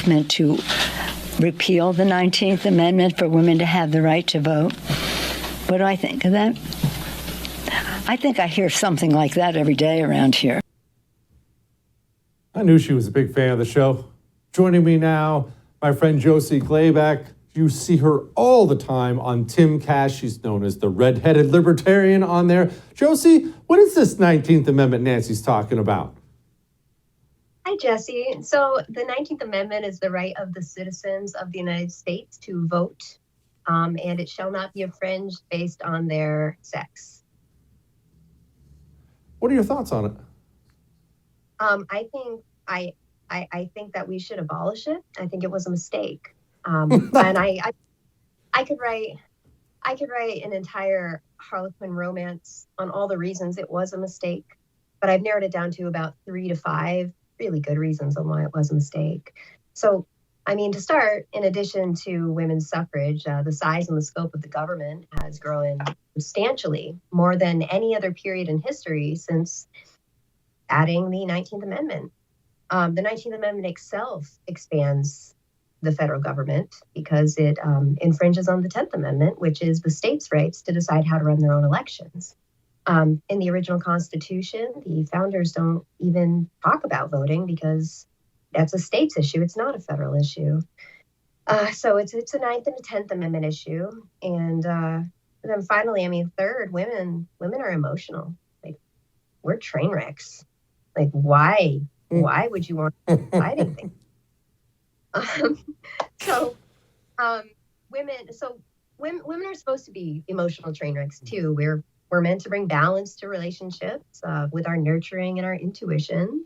movement to repeal the 19th Amendment for women to have the right to vote. What do I think of that? I think I hear something like that every day around here. I knew she was a big fan of the show. Joining me now, my friend Josie Glabach. You see her all the time on Timcast. She's known as the Redheaded Libertarian on there. Josie, what is this 19th Amendment Nancy's talking about? Hi, Jesse. So the 19th Amendment is the right of the citizens of the United States to vote, and it shall not be infringed based on their sex. What are your thoughts on it? I think that we should abolish it. I think it was a mistake. And I could write an entire Harlequin romance on all the reasons it was a mistake, but I've narrowed it down to about 3 to 5 really good reasons on why it was a mistake. So, I mean, to start, in addition to women's suffrage, the size and the scope of the government has grown substantially, more than any other period in history since adding the 19th Amendment. The 19th Amendment itself expands the federal government because it infringes on the 10th Amendment, which is the states' rights to decide how to run their own elections. In the original Constitution, the founders don't even talk about voting because that's a state's issue. It's not a federal issue. So it's a 9th and a 10th Amendment issue. And then finally, I mean, third, women are emotional. Like, we're train wrecks. Like, why would you want to fight anything? Women are supposed to be emotional train wrecks too. We're meant to bring balance to relationships with our nurturing and our intuition.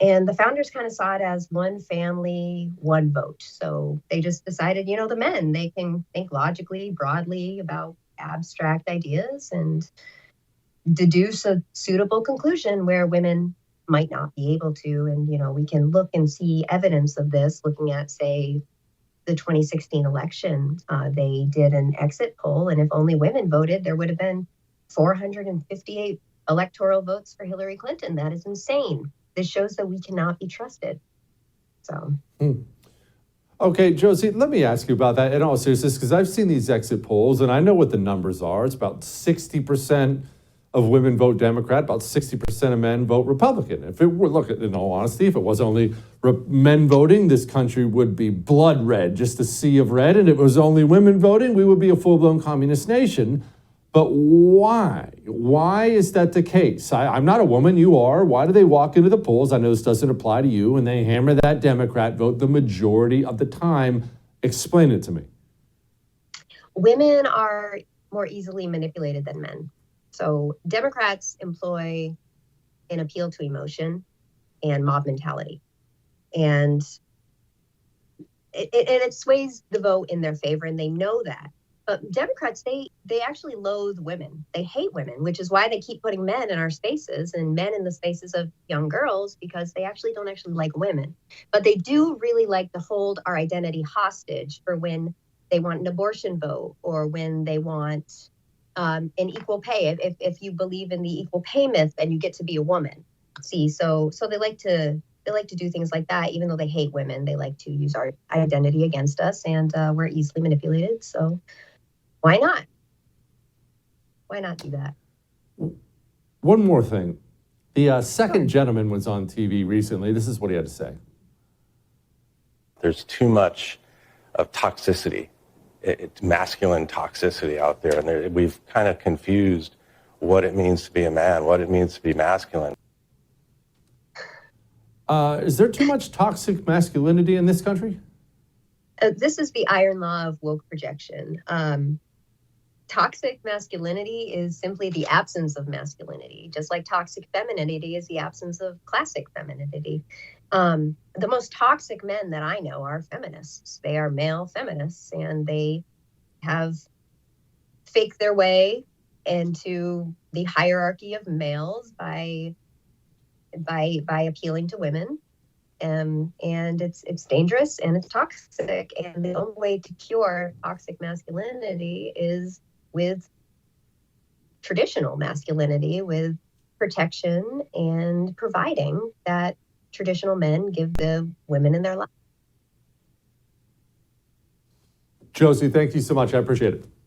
And the founders kind of saw it as one family, one vote. So they just decided, the men, they can think logically, broadly about abstract ideas and deduce a suitable conclusion where women might not be able to. And, we can look and see evidence of this looking at, say, the 2016 election. They did an exit poll, and if only women voted, there would have been 458 electoral votes for Hillary Clinton. That is insane. This shows that we cannot be trusted. So. Okay, Josie, let me ask you about that in all seriousness, because I've seen these exit polls, and I know what the numbers are. It's about 60% of women vote Democrat, about 60% of men vote Republican. If it were, look, in all honesty, if it was only men voting, this country would be blood red, just a sea of red. And if it was only women voting, we would be a full-blown communist nation. But why? Why is that the case? I'm not a woman, you are. Why do they walk into the polls? I know this doesn't apply to you, and they hammer that Democrat vote the majority of the time. Explain it to me. Women are more easily manipulated than men. So Democrats employ an appeal to emotion and mob mentality. And it sways the vote in their favor, and they know that. But Democrats, they actually loathe women. They hate women, which is why they keep putting men in our spaces and men in the spaces of young girls, because they don't actually like women. But they do really like to hold our identity hostage for when they want an abortion vote or when they want an equal pay. If you believe in the equal pay myth, then you get to be a woman. See, so they like to do things like that. Even though they hate women, they like to use our identity against us, and we're easily manipulated. So why not? Why not do that? One more thing. The second gentleman was on TV recently. This is what he had to say. There's too much of toxicity. It's masculine toxicity out there. And we've kind of confused what it means to be a man, what it means to be masculine. Is there too much toxic masculinity in this country? This is the iron law of woke projection. Toxic masculinity is simply the absence of masculinity, just like toxic femininity is the absence of classic femininity. The most toxic men that I know are feminists. They are male feminists, and they have faked their way into the hierarchy of males by appealing to women. And it's dangerous and it's toxic. And the only way to cure toxic masculinity is with traditional masculinity, with protection and providing that traditional men give the women in their life. Josie, thank you so much. I appreciate it.